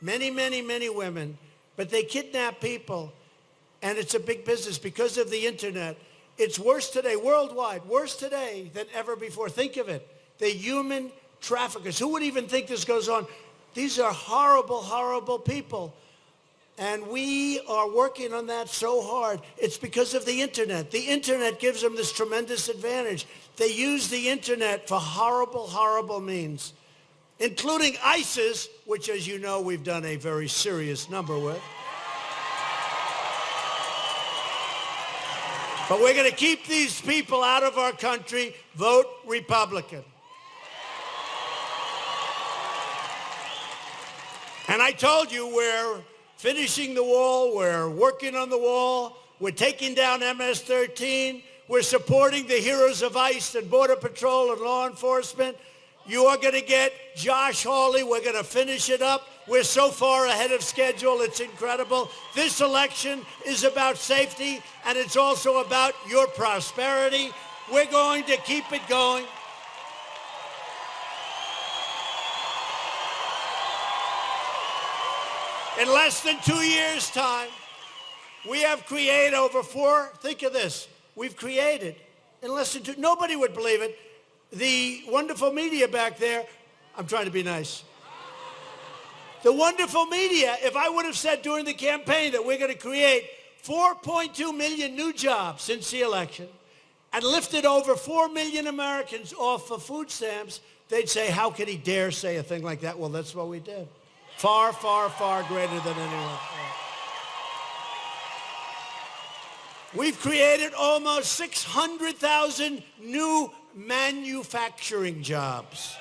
many, many, many women, but they kidnap people, and it's a big business because of the internet. It's worse today, worldwide, worse today than ever before. Think of it, the human traffickers. Who would even think this goes on? These are horrible, horrible people. And we are working on that so hard. It's because of the internet. The internet gives them this tremendous advantage. They use the internet for horrible, horrible means, including ISIS, which, as you know, we've done a very serious number with. But we're going to keep these people out of our country. Vote Republican. And I told you we're finishing the wall, we're working on the wall, we're taking down MS-13, we're supporting the heroes of ICE and Border Patrol and law enforcement. You are going to get Josh Hawley, we're going to finish it up. We're so far ahead of schedule, it's incredible. This election is about safety, and it's also about your prosperity. We're going to keep it going. In less than 2 years' time, we have created think of this, we've created, in less than nobody would believe it, the wonderful media back there, I'm trying to be nice. The wonderful media, if I would have said during the campaign that we're going to create 4.2 million new jobs since the election and lifted over 4 million Americans off of food stamps, they'd say, how could he dare say a thing like that? Well, that's what we did. Far, far, far greater than anyone else. We've created almost 600,000 new manufacturing jobs.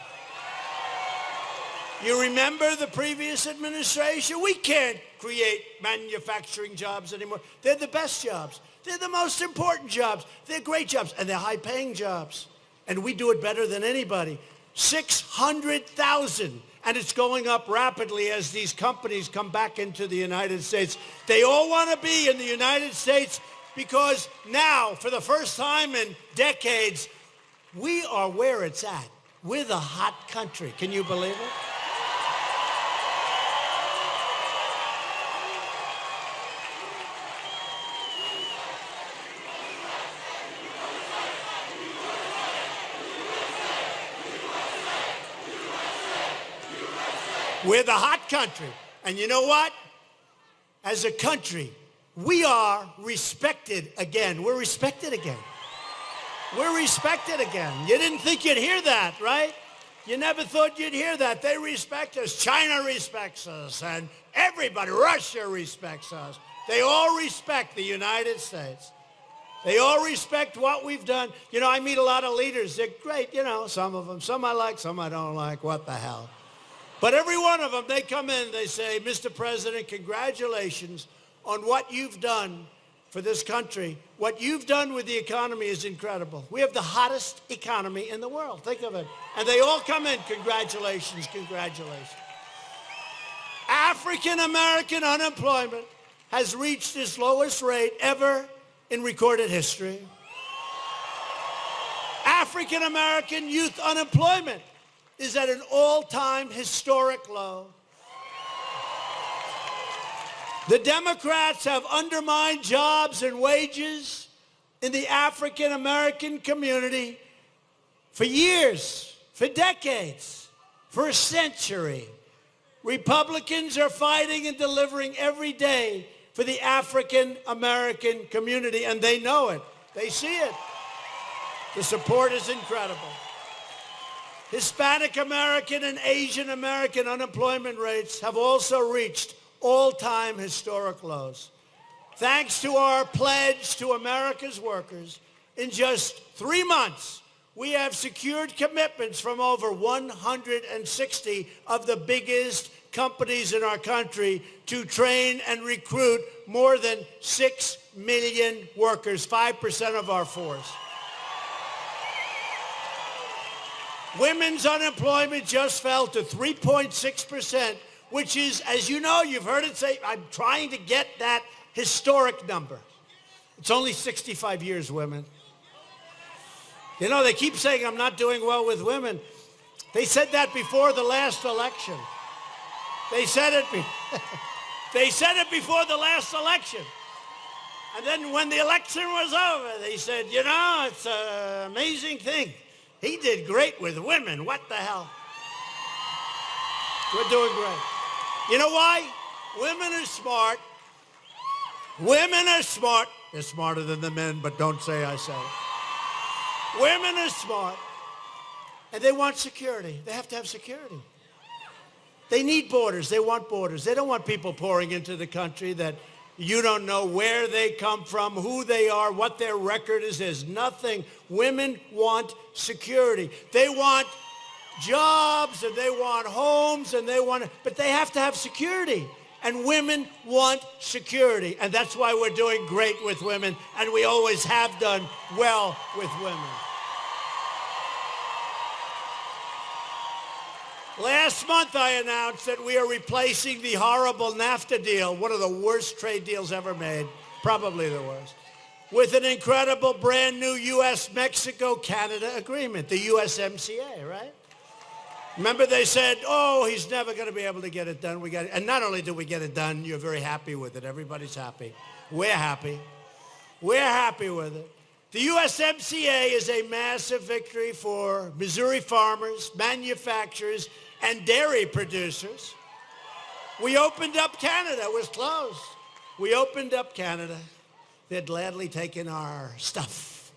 You remember the previous administration? We can't create manufacturing jobs anymore. They're the best jobs. They're the most important jobs. They're great jobs, and they're high-paying jobs. And we do it better than anybody. 600,000, and it's going up rapidly as these companies come back into the United States. They all want to be in the United States because now, for the first time in decades, we are where it's at. We're the hot country. Can you believe it? We're the hot country. And you know what? As a country, we are respected again. We're respected again. We're respected again. You didn't think you'd hear that, right? You never thought you'd hear that. They respect us. China respects us. And everybody, Russia respects us. They all respect the United States. They all respect what we've done. You know, I meet a lot of leaders. They're great, you know, some of them. Some I like, some I don't like. What the hell? But every one of them, they come in, they say, Mr. President, congratulations on what you've done for this country. What you've done with the economy is incredible. We have the hottest economy in the world. Think of it. And they all come in, congratulations, congratulations. African-American unemployment has reached its lowest rate ever in recorded history. African-American youth unemployment is at an all-time historic low. The Democrats have undermined jobs and wages in the African-American community for years, for decades, for a century. Republicans are fighting and delivering every day for the African-American community, and they know it. They see it. The support is incredible. Hispanic American and Asian American unemployment rates have also reached all-time historic lows. Thanks to our pledge to America's workers, in just 3 months, we have secured commitments from over 160 of the biggest companies in our country to train and recruit more than 6 million workers, 5% of our force. Women's unemployment just fell to 3.6%, which is, as you know, you've heard it say, I'm trying to get that historic number. It's only 65 years, women. You know, they keep saying I'm not doing well with women. They said that before the last election. They said it before the last election. And then when the election was over, they said, you know, it's an amazing thing. He did great with women. What the hell? We're doing great. You know why? Women are smart. Women are smart. They're smarter than the men, but don't say I say it. Women are smart. And they want security. They have to have security. They need borders. They want borders. They don't want people pouring into the country that you don't know where they come from, who they are, what their record is. There's nothing. Women want security. They want jobs, and they want homes, and but they have to have security. And women want security. And that's why we're doing great with women, and we always have done well with women. Last month, I announced that we are replacing the horrible NAFTA deal, one of the worst trade deals ever made, probably the worst, with an incredible brand new U.S.-Mexico-Canada agreement, the USMCA, right? Remember they said, oh, he's never going to be able to get it done. We got it. And not only did we get it done, you're very happy with it. Everybody's happy. We're happy. We're happy with it. The USMCA is a massive victory for Missouri farmers, manufacturers, and dairy producers. We opened up Canada. It was closed. we opened up Canada, they'd gladly taken our stuff.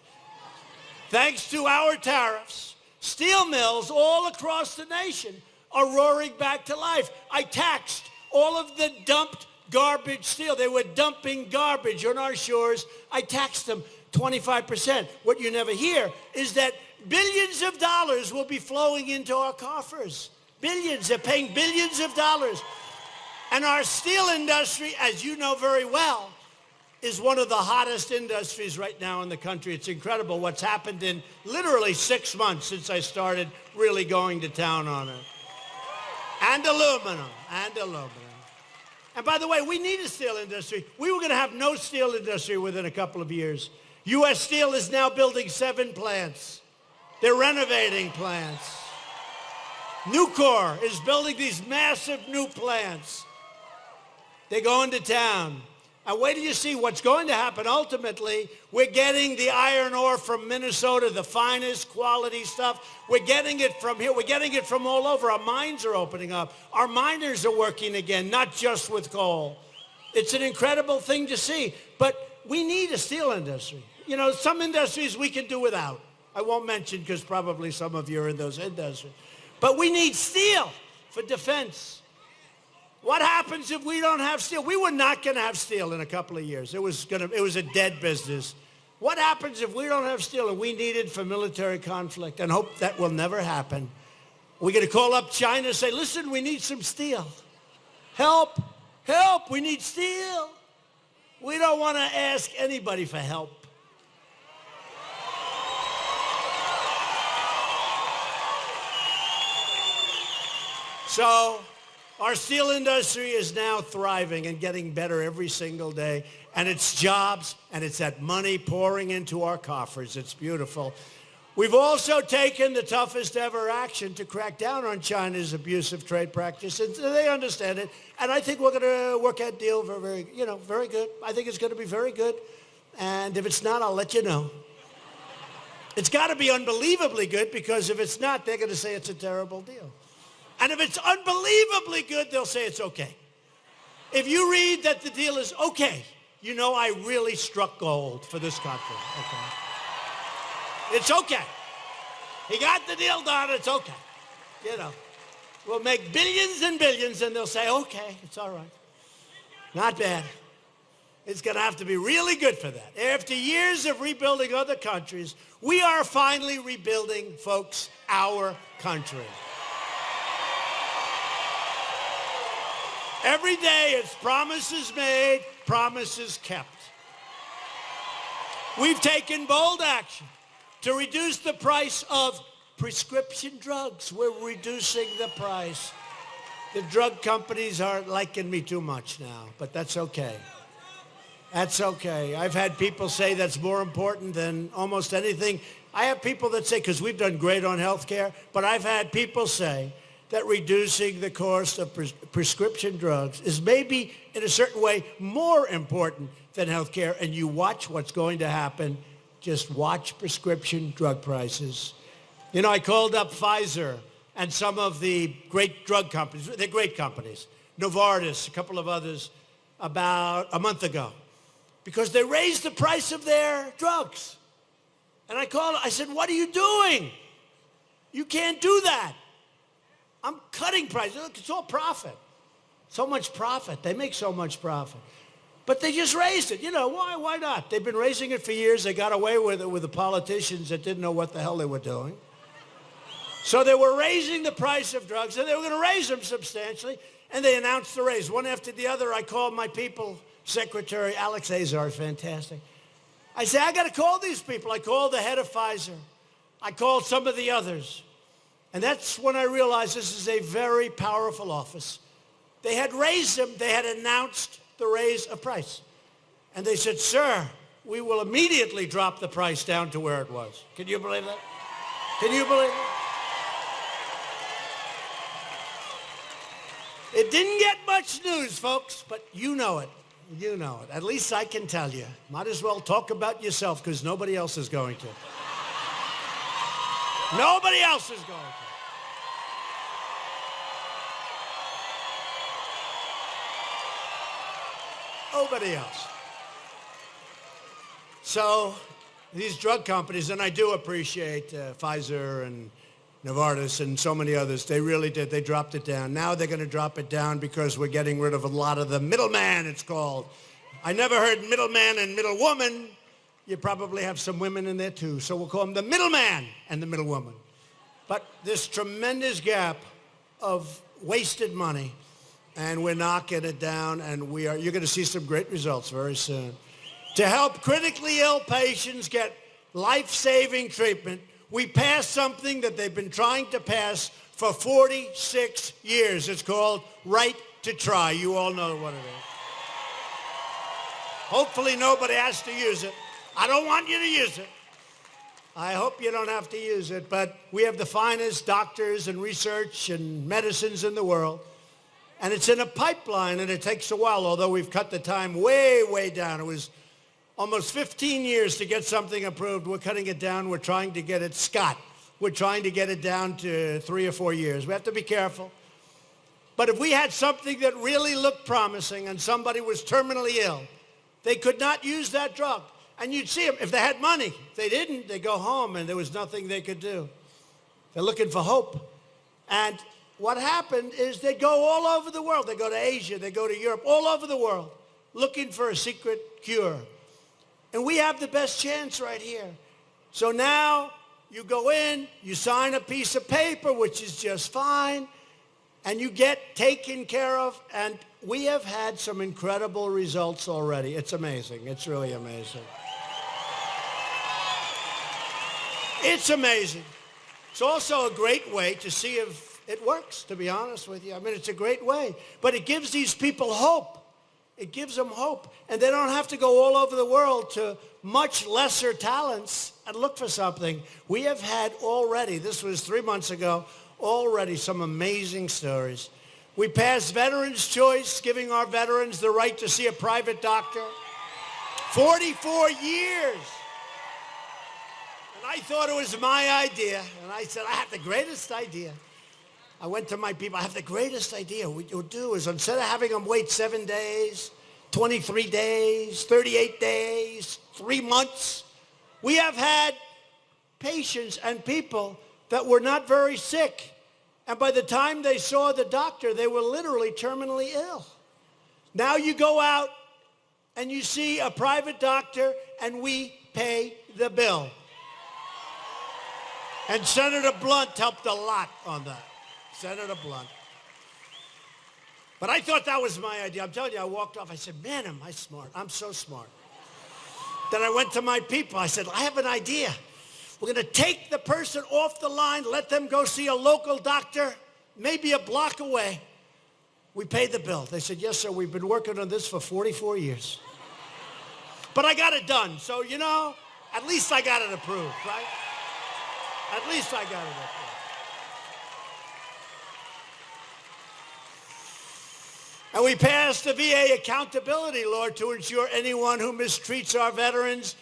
Thanks to our tariffs, steel mills all across the nation are roaring back to life. I taxed all of the dumped garbage steel. They were dumping garbage on our shores. I taxed them 25%. What you never hear is that billions of dollars will be flowing into our coffers. Billions. They're paying billions of dollars. And our steel industry, as you know very well, is one of the hottest industries right now in the country. It's incredible what's happened in literally 6 months since I started really going to town on it. And aluminum. And by the way, we need a steel industry. We were going to have no steel industry within a couple of years. U.S. Steel is now building 7 plants. They're renovating plants. Nucor is building these massive new plants. They're going to town. And wait till you see what's going to happen. Ultimately, we're getting the iron ore from Minnesota, the finest quality stuff. We're getting it from here. We're getting it from all over. Our mines are opening up. Our miners are working again, not just with coal. It's an incredible thing to see. But we need a steel industry. You know, some industries we can do without. I won't mention because probably some of you are in those industries. But we need steel for defense. What happens if we don't have steel? We were not going to have steel in a couple of years. It was a dead business. What happens if we don't have steel and we need it for military conflict and hope that will never happen? We're going to call up China and say, listen, we need some steel. Help, we need steel. We don't want to ask anybody for help. So our steel industry is now thriving and getting better every single day. And it's jobs and it's that money pouring into our coffers. It's beautiful. We've also taken the toughest ever action to crack down on China's abusive trade practices. They understand it. And I think we're going to work that deal very good. I think it's going to be very good. And if it's not, I'll let you know. It's got to be unbelievably good because if it's not, they're going to say it's a terrible deal. And if it's unbelievably good, they'll say it's okay. If you read that the deal is okay, you know I really struck gold for this country. Okay? It's okay. He got the deal done, it's okay. You know, we'll make billions and billions and they'll say, okay, it's all right. Not bad. It's going to have to be really good for that. After years of rebuilding other countries, we are finally rebuilding, folks, our country. Every day it's promises made, promises kept. We've taken bold action to reduce the price of prescription drugs. We're reducing the price. The drug companies are liking me too much now, but that's okay. That's okay. I've had people say that's more important than almost anything. I have people that say, because we've done great on health care, but I've had people say that reducing the cost of prescription drugs is maybe, in a certain way, more important than health care. And you watch what's going to happen. Just watch prescription drug prices. You know, I called up Pfizer and some of the great drug companies. They're great companies. Novartis, a couple of others, about a month ago, because they raised the price of their drugs. And I called, I said, what are you doing? You can't do that. I'm cutting prices. Look, it's all profit. So much profit. They make so much profit. But they just raised it. You know, why not? They've been raising it for years. They got away with it with the politicians that didn't know what the hell they were doing. So they were raising the price of drugs, and they were going to raise them substantially, and they announced the raise. One after the other, I called my people, Secretary Alex Azar, fantastic. I said, I got to call these people. I called the head of Pfizer. I called some of the others. And that's when I realized this is a very powerful office. They had raised them. They had announced the raise of price. And they said, sir, we will immediately drop the price down to where it was. Can you believe that? Can you believe it? It didn't get much news, folks, but you know it. You know it. At least I can tell you. Might as well talk about yourself because nobody else is going to. Nobody else is going to. Nobody else. So these drug companies, and I do appreciate Pfizer and Novartis and so many others, they really did. They dropped it down. Now they're going to drop it down because we're getting rid of a lot of the middleman, it's called. I never heard middleman and middlewoman. You probably have some women in there too. So we'll call them the middleman and the middlewoman. But this tremendous gap of wasted money, and we're knocking it down, and you're going to see some great results very soon. To help critically ill patients get life-saving treatment, we passed something that they've been trying to pass for 46 years. It's called Right to Try. You all know what it is. Hopefully nobody has to use it. I don't want you to use it. I hope you don't have to use it, but we have the finest doctors and research and medicines in the world. And it's in a pipeline, and it takes a while, although we've cut the time way, way down. It was almost 15 years to get something approved. We're cutting it down. We're trying to get it, Scott, we're trying to get it down to 3 or 4 years. We have to be careful. But if we had something that really looked promising and somebody was terminally ill, they could not use that drug. And you'd see them if they had money. If they didn't, they go home and there was nothing they could do. They're looking for hope. And what happened is they go all over the world. They go to Asia, they go to Europe, all over the world, looking for a secret cure. And we have the best chance right here. So now you go in, you sign a piece of paper, which is just fine, and you get taken care of. And we have had some incredible results already. It's amazing. It's really amazing. It's amazing. It's also a great way to see if it works, to be honest with you. I mean, it's a great way. But it gives these people hope. It gives them hope. And they don't have to go all over the world to much lesser talents and look for something. We have had already, this was 3 months ago, already some amazing stories. We passed Veterans' Choice, giving our veterans the right to see a private doctor. 44 years. And I thought it was my idea. And I said, I have the greatest idea. I went to my people, I have the greatest idea. What you'll do is instead of having them wait 7 days, 23 days, 38 days, 3 months, we have had patients and people that were not very sick. And by the time they saw the doctor, they were literally terminally ill. Now you go out and you see a private doctor and we pay the bill. And Senator Blunt helped a lot on that. Senator Blunt. But I thought that was my idea. I'm telling you, I walked off. I said, man, am I smart. I'm so smart. Then I went to my people. I said, I have an idea. We're going to take the person off the line, let them go see a local doctor, maybe a block away. We paid the bill. They said, yes, sir, we've been working on this for 44 years. But I got it done. So, you know, at least I got it approved, right? At least I got it approved. And we passed the VA accountability law to ensure anyone who mistreats our veterans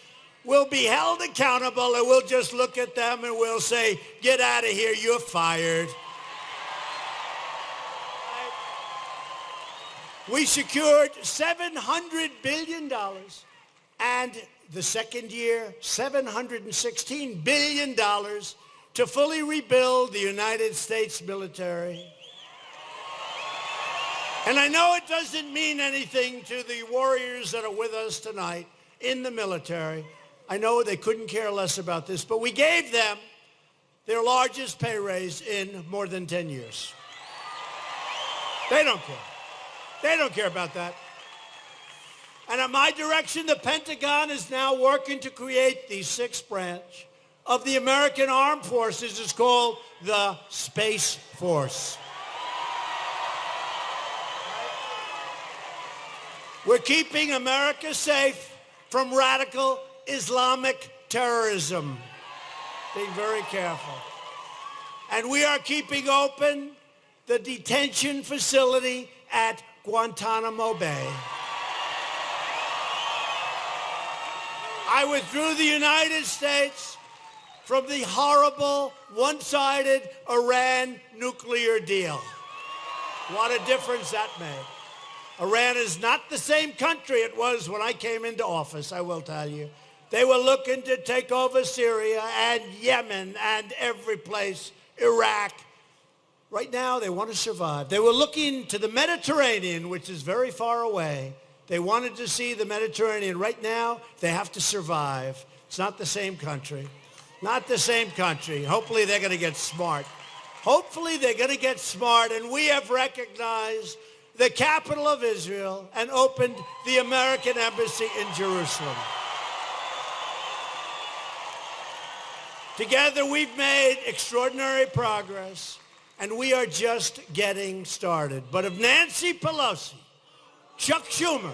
will be held accountable, and we'll just look at them and we'll say, get out of here, you're fired. We secured $700 billion, and the second year, $716 billion to fully rebuild the United States military. And I know it doesn't mean anything to the warriors that are with us tonight in the military. I know they couldn't care less about this, but we gave them their largest pay raise in more than 10 years. They don't care. They don't care about that. And at my direction, the Pentagon is now working to create the sixth branch of the American Armed Forces. It's called the Space Force. We're keeping America safe from radical Islamic terrorism. Being very careful. And we are keeping open the detention facility at Guantanamo Bay. I withdrew the United States from the horrible, one-sided Iran nuclear deal. What a difference that made. Iran is not the same country it was when I came into office, I will tell you. They were looking to take over Syria and Yemen and every place, Iraq. Right now, they want to survive. They were looking to the Mediterranean, which is very far away. They wanted to see the Mediterranean. Right now, they have to survive. It's not the same country. Not the same country. Hopefully, they're going to get smart. Hopefully, they're going to get smart, and we have recognized the capital of Israel and opened the American embassy in Jerusalem. Together, we've made extraordinary progress, and we are just getting started. But if Nancy Pelosi, Chuck Schumer,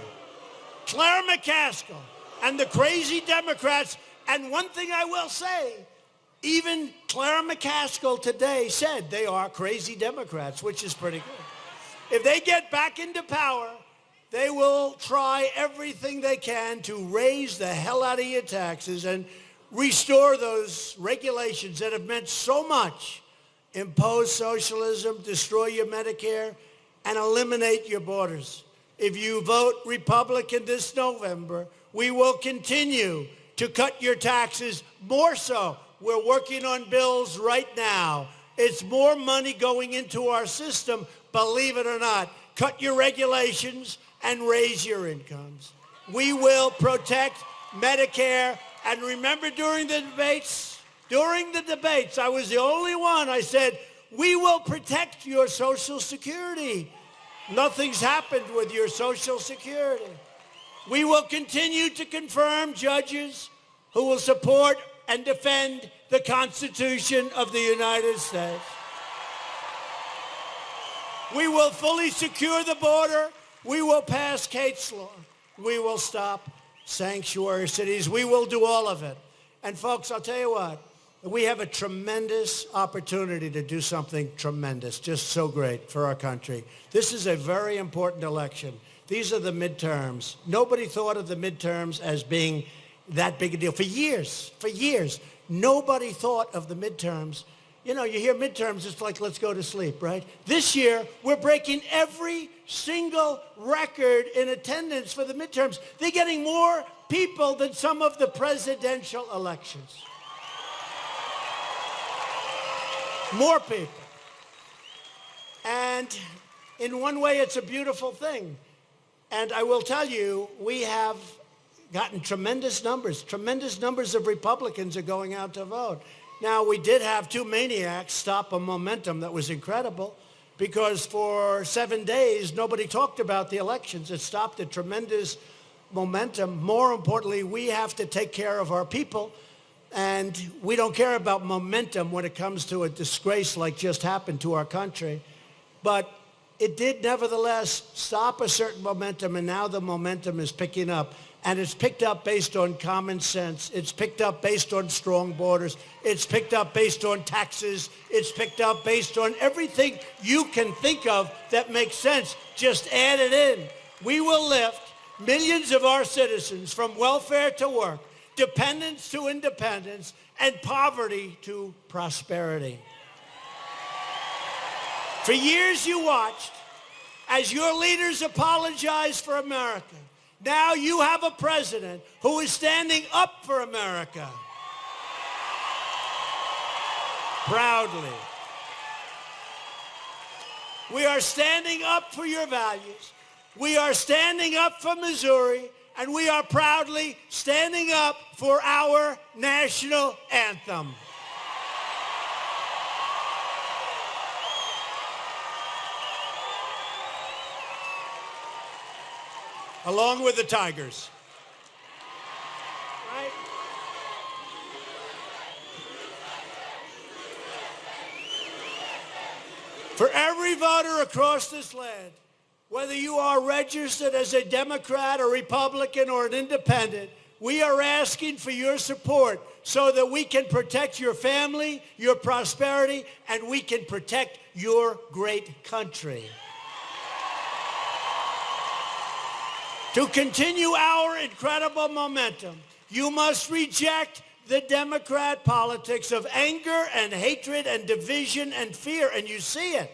Claire McCaskill, and the crazy Democrats, and one thing I will say, even Claire McCaskill today said they are crazy Democrats, which is pretty good. If they get back into power, they will try everything they can to raise the hell out of your taxes and restore those regulations that have meant so much. Impose socialism, destroy your Medicare, and eliminate your borders. If you vote Republican this November, we will continue to cut your taxes more so. We're working on bills right now. It's more money going into our system, believe it or not. Cut your regulations and raise your incomes. We will protect Medicare. And remember during the debates, I was the only one. I said, we will protect your Social Security. Nothing's happened with your Social Security. We will continue to confirm judges who will support and defend the Constitution of the United States. We will fully secure the border. We will pass Kate's Law. We will stop sanctuary cities. We will do all of it. And folks, I'll tell you what, we have a tremendous opportunity to do something tremendous, just so great for our country. This is a very important election. These are the midterms. Nobody thought of the midterms as being that big a deal. For years, nobody thought of the midterms. You know, you hear midterms, it's like, let's go to sleep, right? This year, we're breaking every single record in attendance for the midterms. They're getting more people than some of the presidential elections. More people. And in one way, it's a beautiful thing. And I will tell you, we have gotten tremendous numbers. Tremendous numbers of Republicans are going out to vote. Now, we did have two maniacs stop a momentum that was incredible because for 7 days, nobody talked about the elections. It stopped a tremendous momentum. More importantly, we have to take care of our people, and we don't care about momentum when it comes to a disgrace like just happened to our country. But it did nevertheless stop a certain momentum, and now the momentum is picking up. And it's picked up based on common sense. It's picked up based on strong borders. It's picked up based on taxes. It's picked up based on everything you can think of that makes sense. Just add it in. We will lift millions of our citizens from welfare to work, dependence to independence, and poverty to prosperity. For years you watched as your leaders apologized for America. Now you have a president who is standing up for America. Proudly. We are standing up for your values. We are standing up for Missouri, and we are proudly standing up for our national anthem. Along with the Tigers. Right? For every voter across this land, whether you are registered as a Democrat, a Republican, or an independent, we are asking for your support so that we can protect your family, your prosperity, and we can protect your great country. To continue our incredible momentum, you must reject the Democrat politics of anger and hatred and division and fear, and you see it.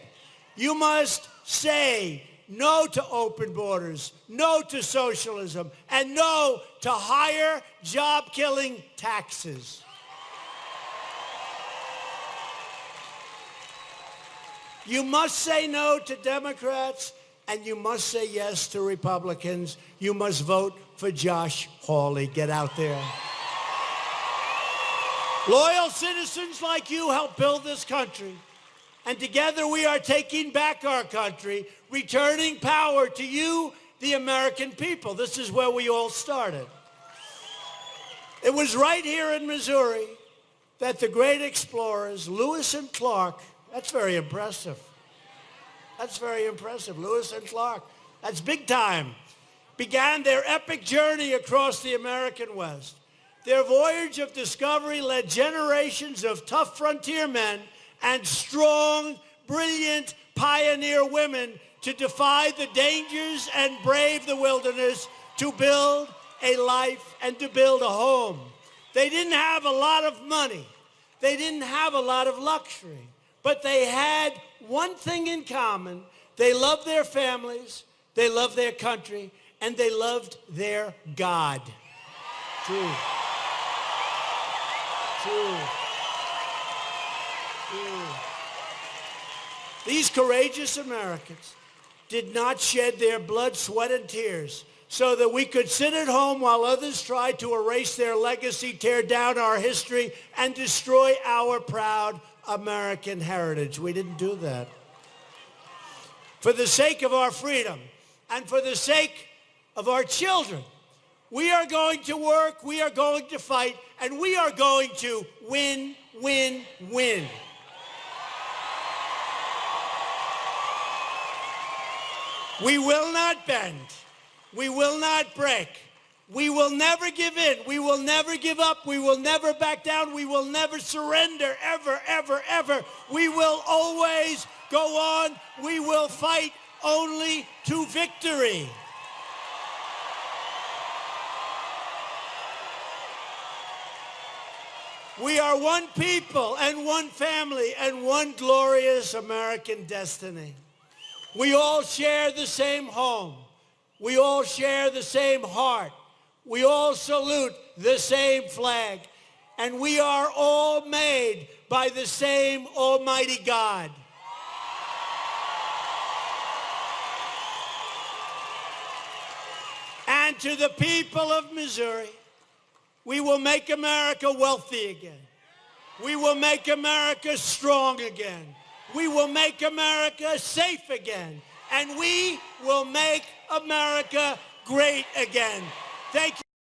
You must say no to open borders, no to socialism, and no to higher job-killing taxes. You must say no to Democrats, and you must say yes to Republicans. You must vote for Josh Hawley. Get out there. Loyal citizens like you help build this country. And together we are taking back our country, returning power to you, the American people. This is where we all started. It was right here in Missouri that the great explorers, Lewis and Clark, that's very impressive. That's very impressive. Lewis and Clark, that's big time, began their epic journey across the American West. Their voyage of discovery led generations of tough frontier men and strong, brilliant pioneer women to defy the dangers and brave the wilderness, to build a life and to build a home. They didn't have a lot of money. They didn't have a lot of luxury. But they had one thing in common. They loved their families, they loved their country, and they loved their God. True. True. True. These courageous Americans did not shed their blood, sweat, and tears so that we could sit at home while others tried to erase their legacy, tear down our history, and destroy our proud American heritage. We didn't do that. For the sake of our freedom and for the sake of our children, we are going to work, we are going to fight, and we are going to win, win, win. We will not bend. We will not break. We will never give in. We will never give up. We will never back down. We will never surrender, ever, ever, ever. We will always go on. We will fight only to victory. We are one people and one family and one glorious American destiny. We all share the same home. We all share the same heart. We all salute the same flag. And we are all made by the same Almighty God. And to the people of Missouri, we will make America wealthy again. We will make America strong again. We will make America safe again. And we will make America great again. Thank you.